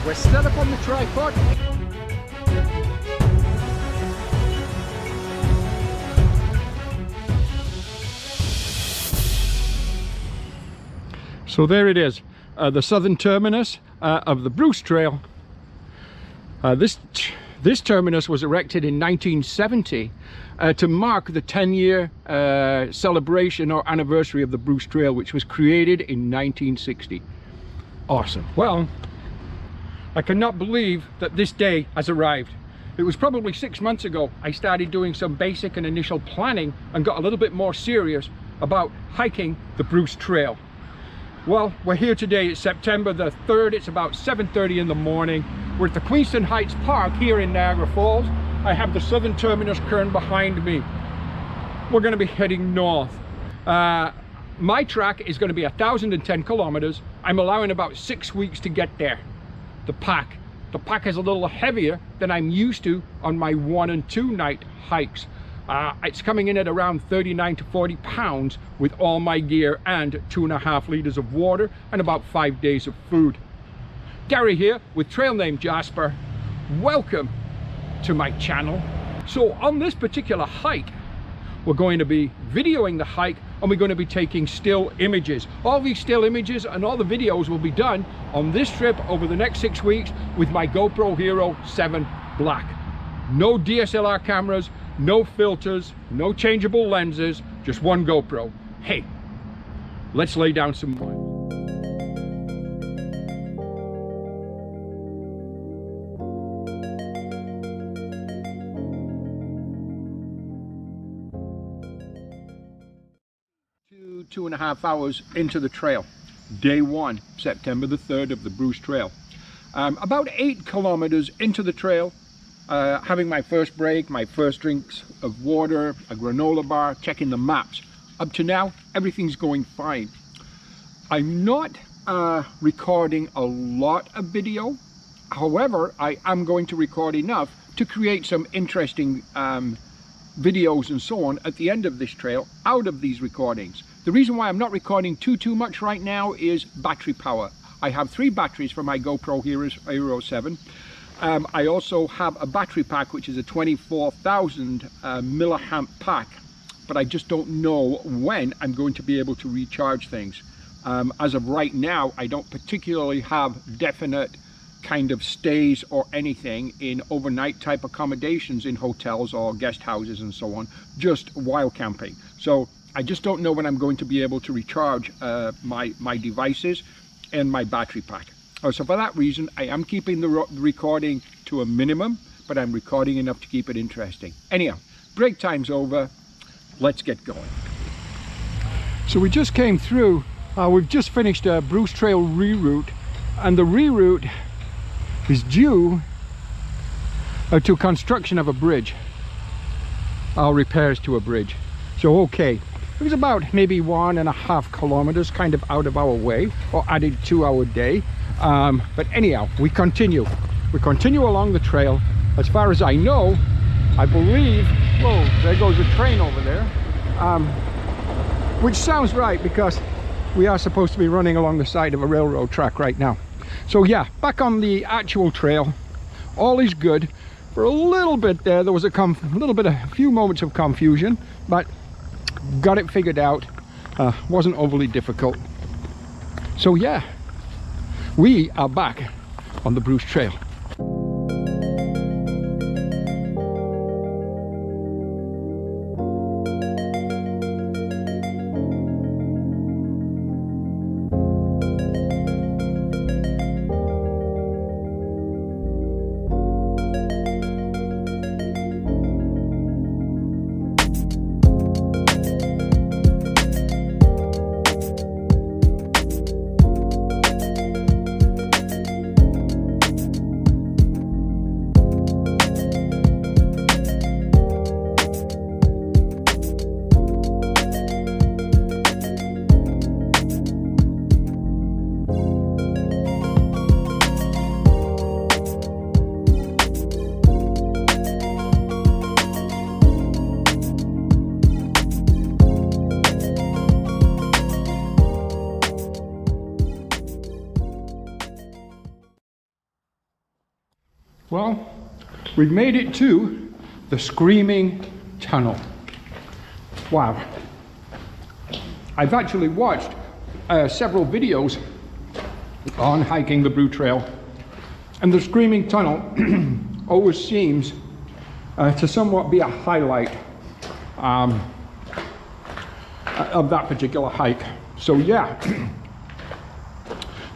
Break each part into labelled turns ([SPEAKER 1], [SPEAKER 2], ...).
[SPEAKER 1] We're set up on the tripod. So there it is, the southern terminus of the Bruce Trail. This terminus was erected in 1970 to mark the 10-year celebration or anniversary of the Bruce Trail, which was created in 1960. Awesome. Well, I cannot believe that this day has arrived. It was probably 6 months ago I started doing some basic and initial planning and got a little bit more serious about hiking the Bruce Trail. Well, we're here today. It's September the 3rd. It's about 7:30 in the morning. We're at the Queenston Heights Park here in Niagara Falls. I have the southern terminus current behind me. We're going to be heading north. My track is going to be 1,010 kilometers. I'm allowing about 6 weeks to get there. The pack is a little heavier than I'm used to on my 1 and 2 night hikes. It's coming in at around 39 to 40 pounds with all my gear and 2.5 liters of water and about 5 days of food. Gary here with trail name Jasper. Welcome to my channel. So on this particular hike, we're going to be videoing the hike and we're going to be taking still images. All these still images and all the videos will be done on this trip over the next 6 weeks with my GoPro Hero 7 Black. No DSLR cameras, no filters, no changeable lenses, just one GoPro. Hey, let's lay down some miles. Two and a half hours into the trail. Day 1, September the 3rd of the Bruce Trail. About 8 kilometers into the trail, having my first break, my first drinks of water, a granola bar, checking the maps. Up to now, everything's going fine. I'm not recording a lot of video. However, I am going to record enough to create some interesting videos and so on at the end of this trail out of these recordings. The reason why I'm not recording too much right now is battery power. I have 3 batteries for my GoPro Hero 7. I also have a battery pack which is a 24,000 milliamp pack, but I just don't know when I'm going to be able to recharge things. As of right now, I don't particularly have definite kind of stays or anything in overnight type accommodations in hotels or guest houses and so on, just wild camping. So I just don't know when I'm going to be able to recharge my devices and my battery pack. So for that reason, I am keeping the recording to a minimum, but I'm recording enough to keep it interesting. Anyhow, break time's over. Let's get going. So we just came through, we've just finished a Bruce Trail reroute, and the reroute is due to construction of a bridge, repairs to a bridge. So okay, it was about maybe 1.5 kilometers kind of out of our way, or added to our day. But anyhow, we continue along the trail. As far as I know, I believe, whoa, there goes a train over there, which sounds right because we are supposed to be running along the side of a railroad track right now. So yeah, back on the actual trail, all is good. For a little bit there was a few moments of confusion, but got it figured out. Wasn't overly difficult. So yeah, we are back on the Bruce Trail. Well, we've made it to the Screaming Tunnel. Wow. I've actually watched several videos on hiking the Blue Trail, and the Screaming Tunnel always seems to somewhat be a highlight of that particular hike. So yeah,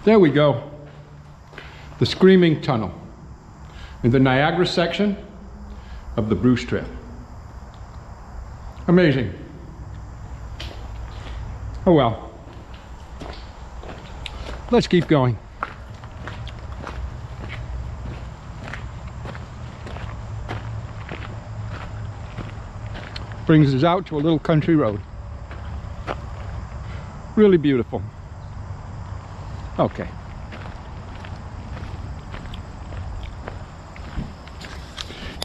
[SPEAKER 1] there we go. The Screaming Tunnel in the Niagara section of the Bruce Trail. Amazing. Oh well. Let's keep going. Brings us out to a little country road. Really beautiful. Okay.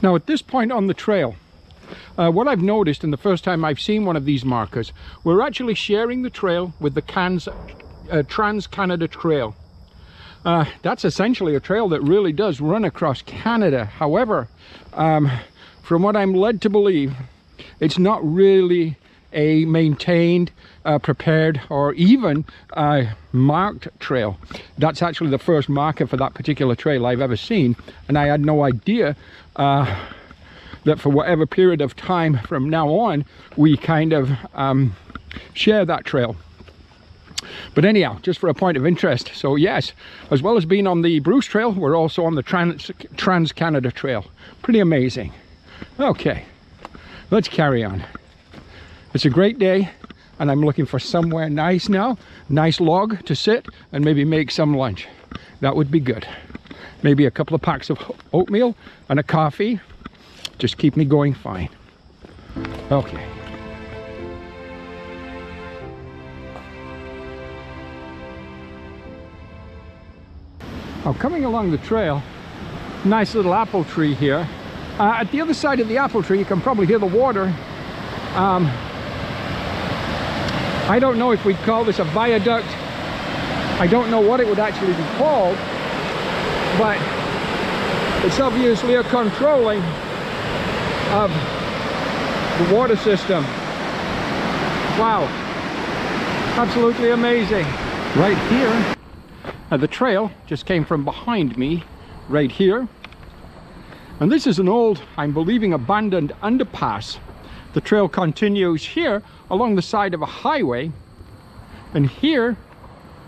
[SPEAKER 1] Now at this point on the trail, what I've noticed, and the first time I've seen one of these markers, we're actually sharing the trail with the Trans-Canada Trail. That's essentially a trail that really does run across Canada. However, from what I'm led to believe, it's not really a maintained, prepared, or even marked trail. That's actually the first marker for that particular trail I've ever seen, and I had no idea that for whatever period of time from now on we kind of share that trail. But anyhow, just for a point of interest, so yes, as well as being on the Bruce Trail, we're also on the Trans-Canada Trail. Pretty amazing. Okay, let's carry on. It's a great day, and I'm looking for somewhere nice now, nice log to sit and maybe make some lunch. That would be good. Maybe a couple of packs of oatmeal and a coffee. Just keep me going fine. Okay. Now, coming along the trail, nice little apple tree here. At the other side of the apple tree, you can probably hear the water. I don't know if we'd call this a viaduct. I don't know what it would actually be called, but it's obviously a controlling of the water system. Wow, absolutely amazing. Right here, the trail just came from behind me, right here. And this is an old, I'm believing, abandoned underpass. The trail continues here along the side of a highway, and here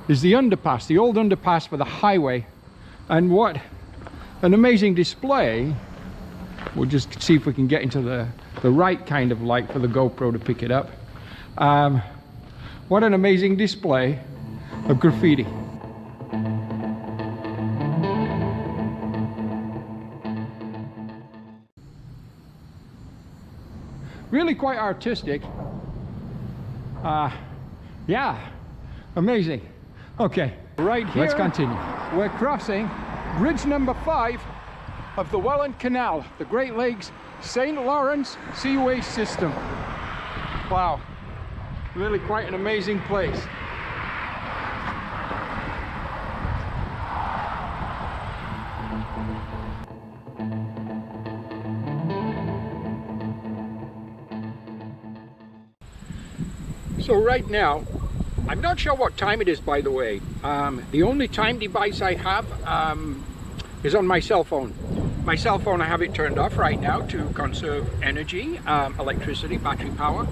[SPEAKER 1] is the underpass, the old underpass for the highway. And what an amazing display. We'll just see if we can get into the right kind of light for the GoPro to pick it up. What an amazing display of graffiti. Really quite artistic. Yeah, amazing. Okay, right here, let's continue. We're crossing bridge number 5 of the Welland Canal, the Great Lakes St. Lawrence Seaway System. Wow, really quite an amazing place. So right now, I'm not sure what time it is, by the way. The only time device I have is on my cell phone. My cell phone, I have it turned off right now to conserve energy, electricity, battery power.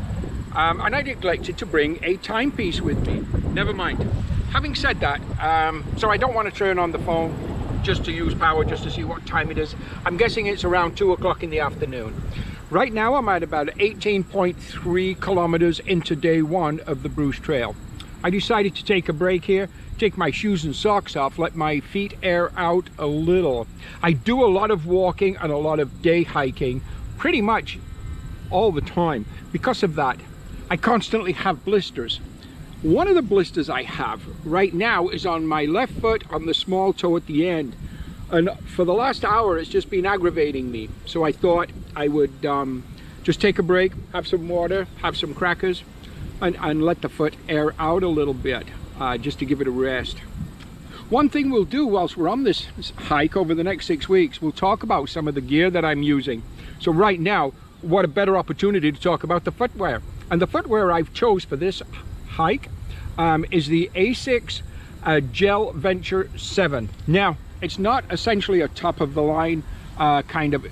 [SPEAKER 1] And I neglected to bring a timepiece with me. Never mind. Having said that, so I don't want to turn on the phone just to use power, just to see what time it is. I'm guessing it's around 2 o'clock in the afternoon. Right now I'm at about 18.3 kilometers into day 1 of the Bruce Trail. I decided to take a break here, take my shoes and socks off, let my feet air out a little. I do a lot of walking and a lot of day hiking, pretty much all the time. Because of that, I constantly have blisters. One of the blisters I have right now is on my left foot on the small toe at the end. And for the last hour, it's just been aggravating me. So I thought I would just take a break, have some water, have some crackers, and let the foot air out a little bit, just to give it a rest. One thing we'll do whilst we're on this hike over the next 6 weeks, we'll talk about some of the gear that I'm using. So right now, what a better opportunity to talk about the footwear. And the footwear I've chose for this hike is the ASICS Gel Venture 7. Now, it's not essentially a top of the line kind of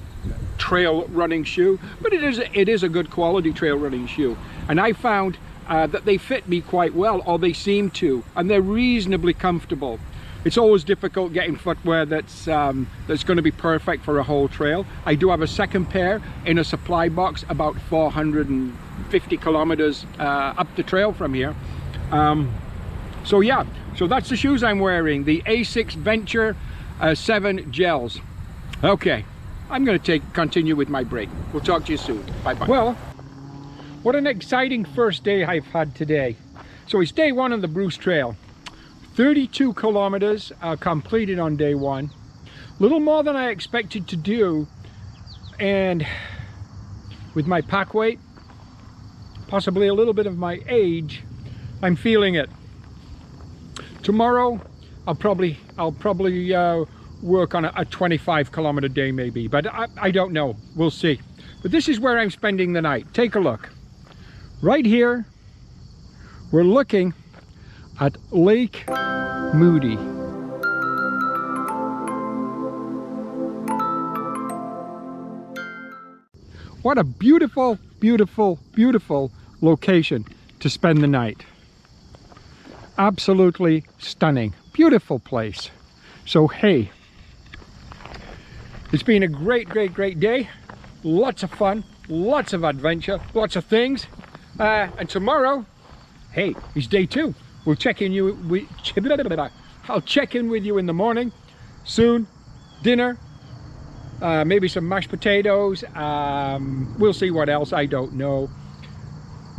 [SPEAKER 1] trail running shoe, but it is a good quality trail running shoe. And I found that they fit me quite well, or they seem to, and they're reasonably comfortable. It's always difficult getting footwear that's going to be perfect for a whole trail. I do have a second pair in a supply box about 450 kilometers up the trail from here. So yeah, so that's the shoes I'm wearing, the ASICS Venture 7 gels. Okay, I'm going to continue with my break. We'll talk to you soon. Bye-bye. Well, what an exciting first day I've had today. So it's day one on the Bruce Trail. 32 kilometers completed on day one. Little more than I expected to do. And with my pack weight, possibly a little bit of my age, I'm feeling it. Tomorrow, I'll probably work on a 25 kilometer day maybe, but I don't know. We'll see. But this is where I'm spending the night. Take a look. Right here, we're looking at Lake Moody. What a beautiful, beautiful, beautiful location to spend the night. Absolutely stunning, beautiful place. So hey, it's been a great day. Lots of fun, lots of adventure, lots of things. And tomorrow, hey, it's day two. We'll check in I'll check in with you in the morning. Soon, dinner, maybe some mashed potatoes. We'll see what else, I don't know.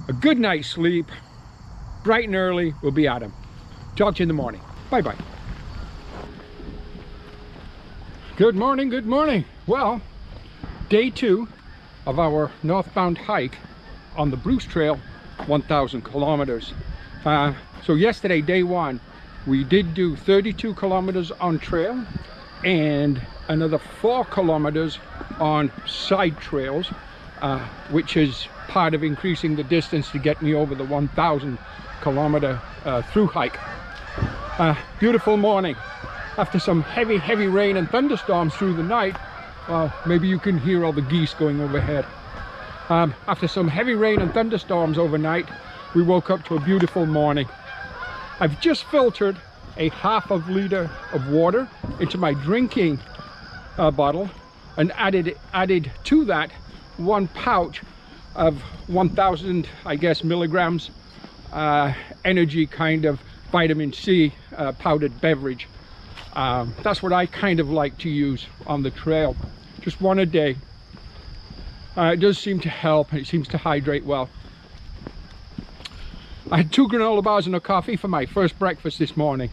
[SPEAKER 1] A good night's sleep, bright and early, we'll be at 'em. Talk to you in the morning. Bye-bye. Good morning, good morning. Well, day two of our northbound hike on the Bruce Trail, 1,000 kilometers. So yesterday, day one, we did do 32 kilometers on trail and another 4 kilometers on side trails, which is part of increasing the distance to get me over the 1,000 kilometer through hike. Beautiful morning. After some heavy rain and thunderstorms through the night, well, maybe you can hear all the geese going overhead. After some heavy rain and thunderstorms overnight, we woke up to a beautiful morning. I've just filtered a ½ liter of water into my drinking bottle and added to that 1 pouch of 1,000, I guess, milligrams energy kind of vitamin C powdered beverage. That's what I kind of like to use on the trail. Just one a day. It does seem to help. It seems to hydrate well. I had 2 granola bars and a coffee for my first breakfast this morning.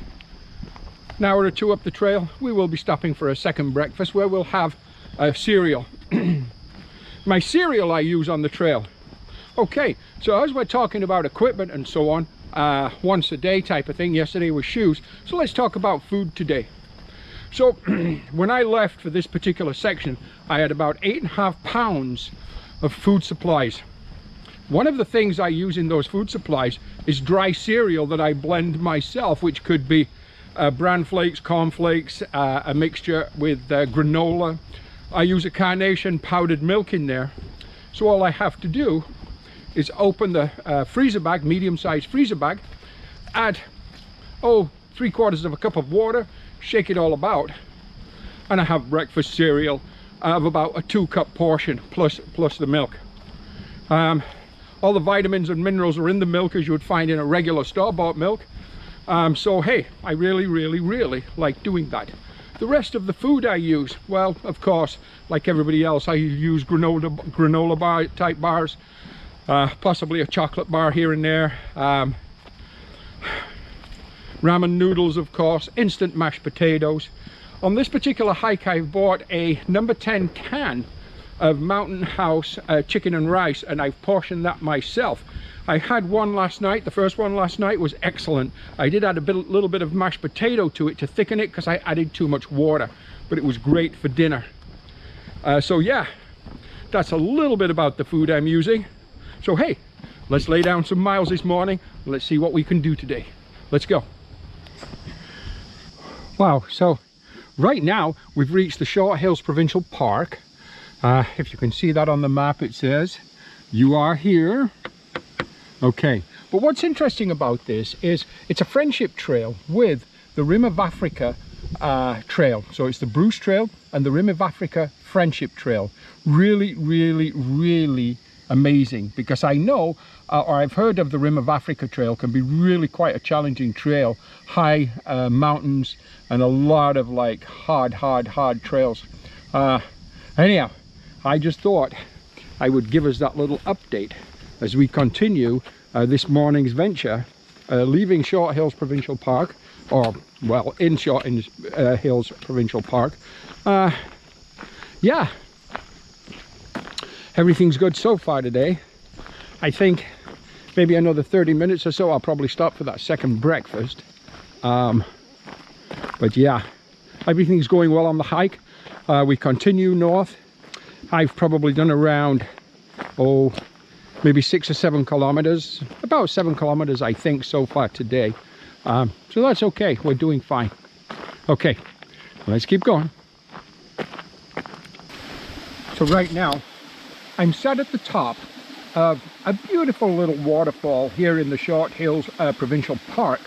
[SPEAKER 1] An hour or 2 up the trail, we will be stopping for a second breakfast where we'll have a cereal. My cereal I use on the trail. Okay, so as we're talking about equipment and so on, once a day type of thing, yesterday was shoes, so let's talk about food today. So when I left for this particular section, I had about 8.5 pounds of food supplies. One of the things I use in those food supplies is dry cereal that I blend myself, which could be bran flakes, corn flakes, a mixture with granola. I use a carnation powdered milk in there. So all I have to do is open the freezer bag, medium-sized freezer bag, add 3/4 cup of water, shake it all about, and I have breakfast cereal of about a 2-cup portion plus the milk. All the vitamins and minerals are in the milk as you would find in a regular store-bought milk. So hey, I really like doing that. The rest of the food I use, well, of course, like everybody else, I use granola bar type bars, possibly a chocolate bar here and there, ramen noodles, of course, instant mashed potatoes. On this particular hike, I've bought a number 10 can of Mountain House chicken and rice, and I've portioned that myself. I had one last night. The first one last night was excellent. I did add a little bit of mashed potato to it to thicken it because I added too much water, but it was great for dinner. So yeah, that's a little bit about the food I'm using. So hey, let's lay down some miles this morning. Let's see what we can do today. Let's go. Wow, so right now we've reached the Short Hills Provincial Park. If you can see that on the map, it says you are here. Okay, but what's interesting about this is it's a friendship trail with the Rim of Africa trail. So it's the Bruce Trail and the Rim of Africa Friendship Trail. Really, really, really amazing, because I know or I've heard of the Rim of Africa trail can be really quite a challenging trail. High mountains and a lot of like hard trails. Anyhow, I just thought I would give us that little update as we continue this morning's venture, leaving Short Hills Provincial Park, or well, in Short Hills Provincial Park. Yeah, everything's good so far today. I think maybe another 30 minutes or so I'll probably stop for that second breakfast. But yeah, everything's going well on the hike. We continue north. I've probably done around, maybe 6 or 7 kilometers, about 7 kilometers I think so far today. So that's okay, we're doing fine. Okay, let's keep going. So right now I'm sat at the top of a beautiful little waterfall here in the Short Hills Provincial Park,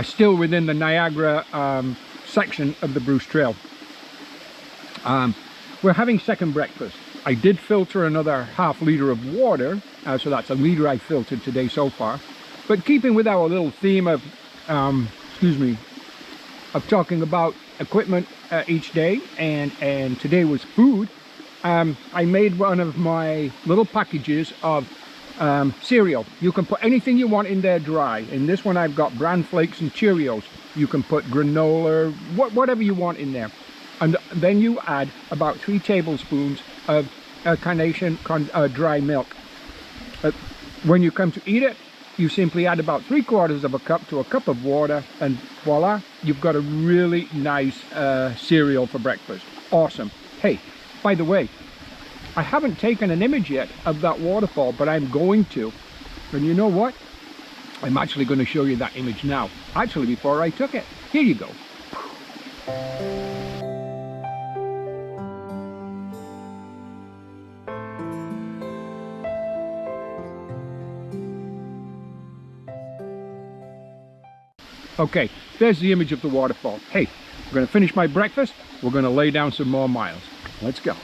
[SPEAKER 1] still within the Niagara section of the Bruce Trail. We're having second breakfast. I did filter another ½ liter of water, so that's a liter I filtered today so far. But keeping with our little theme of, of talking about equipment each day, and today was food, I made one of my little packages of cereal. You can put anything you want in there dry. In this one I've got bran flakes and Cheerios. You can put granola, whatever you want in there. And then you add about 3 tablespoons of carnation dry milk. When you come to eat it, you simply add about 3/4 of a cup to a cup of water, and voila, you've got a really nice cereal for breakfast. Awesome. Hey, by the way, I haven't taken an image yet of that waterfall, but I'm going to. And you know what? I'm actually going to show you that image now. Actually, before I took it. Here you go. Okay, there's the image of the waterfall. Hey, we're going to finish my breakfast. We're going to lay down some more miles. Let's go.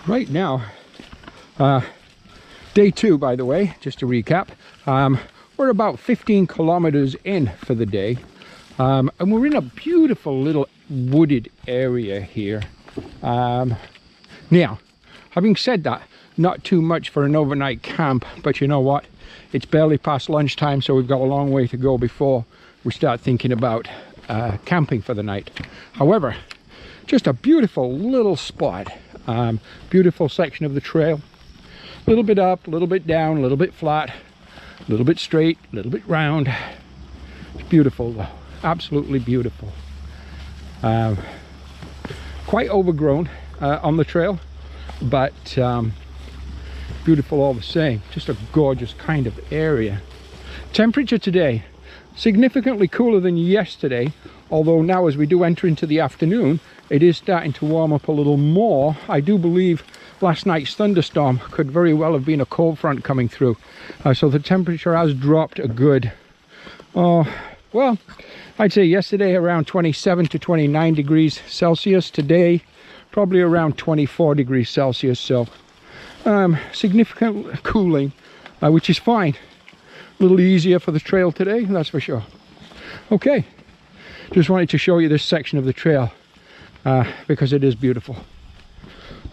[SPEAKER 1] Right now, day 2, by the way, just to recap, we're about 15 kilometers in for the day, and we're in a beautiful little wooded area here. Now, having said that, not too much for an overnight camp, but you know what, it's barely past lunchtime, so we've got a long way to go before we start thinking about camping for the night. However, just a beautiful little spot. Beautiful section of the trail, a little bit up, a little bit down, a little bit flat, a little bit straight, a little bit round. It's beautiful though, absolutely beautiful. Quite overgrown on the trail, but beautiful all the same. Just a gorgeous kind of area. Temperature today significantly cooler than yesterday, although now as we do enter into the afternoon, it is starting to warm up a little more. I do believe last night's thunderstorm could very well have been a cold front coming through. So the temperature has dropped a good, well, I'd say yesterday around 27 to 29 degrees Celsius. Today, probably around 24 degrees Celsius. So significant cooling, which is fine. A little easier for the trail today, that's for sure. Okay, Just wanted to show you this section of the trail because it is beautiful.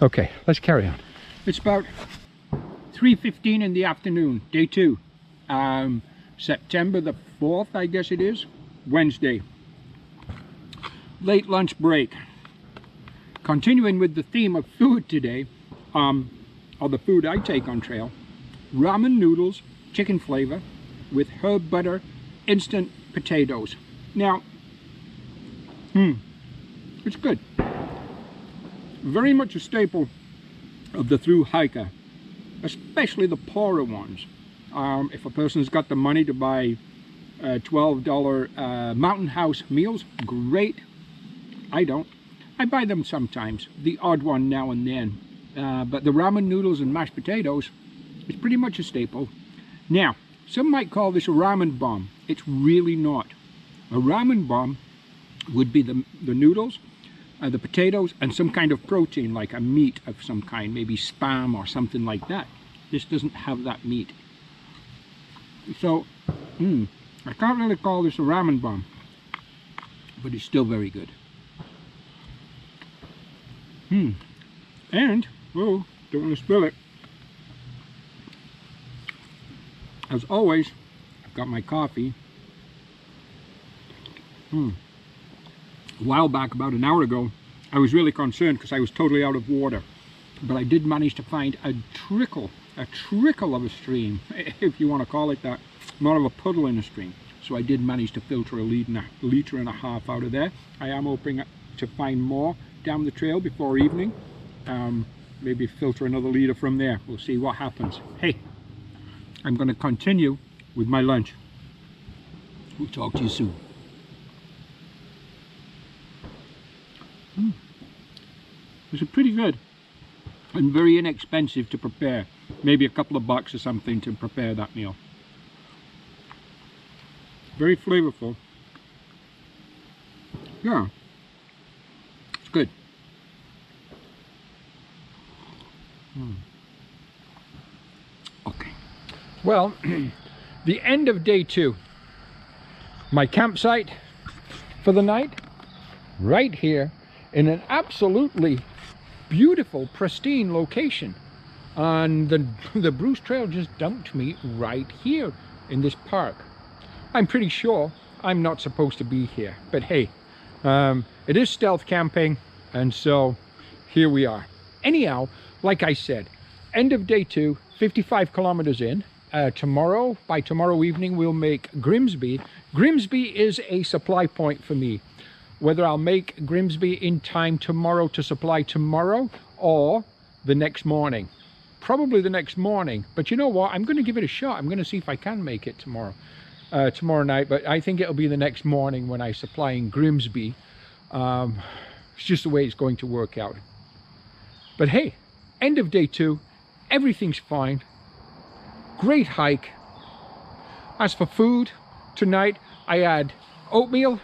[SPEAKER 1] Okay, let's carry on. It's about 3:15 in the afternoon, day 2. September the 4th, I guess it is, Wednesday. Late lunch break. Continuing with the theme of food today, or the food I take on trail, ramen noodles, chicken flavor, with herb butter, instant potatoes. Now, it's good. Very much a staple of the Thru Hiker, especially the poorer ones. If a person's got the money to buy $12 Mountain House meals, great. I don't. I buy them sometimes, the odd one now and then. But the ramen noodles and mashed potatoes is pretty much a staple. Now, some might call this a ramen bomb. It's really not. A ramen bomb would be the noodles, the potatoes, and some kind of protein, like a meat of some kind, maybe spam or something like that. This doesn't have that meat. So, I can't really call this a ramen bomb, but it's still very good. And, oh, don't want to spill it. As always, I've got my coffee. A while back, about an hour ago, I was really concerned because I was totally out of water. But I did manage to find a trickle of a stream, if you want to call it that. More of a puddle in a stream. So I did manage to filter a liter and a half out of there. I am hoping to find more down the trail before evening. Maybe filter another liter from there. We'll see what happens. Hey, I'm going to continue with my lunch. We'll talk to you soon. This is pretty good and very inexpensive to prepare. Maybe a couple of bucks or something to prepare that meal. Very flavorful. Yeah, it's good. Okay. Well, the end of day 2. My campsite for the night, right here in an absolutely beautiful, pristine location. And the Bruce Trail just dumped me right here in this park. I'm pretty sure I'm not supposed to be here, but hey, it is stealth camping, and so here we are. Anyhow, like I said, end of day 2, 55 kilometers in. By tomorrow evening, we'll make Grimsby. Grimsby is a supply point for me. Whether I'll make Grimsby in time tomorrow to supply tomorrow or the next morning. Probably the next morning, but you know what? I'm going to give it a shot. I'm going to see if I can make it tomorrow night, but I think it'll be the next morning when I supply in Grimsby. It's just the way it's going to work out. But hey, end of day 2, everything's fine. Great hike. As for food, tonight I had oatmeal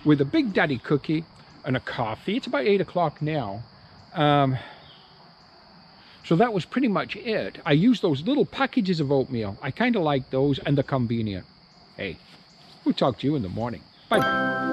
[SPEAKER 1] with a Big Daddy cookie and a coffee. It's about 8 o'clock now. So that was pretty much it. I used those little packages of oatmeal. I kind of like those, and they're convenient. Hey, we'll talk to you in the morning. Bye-bye.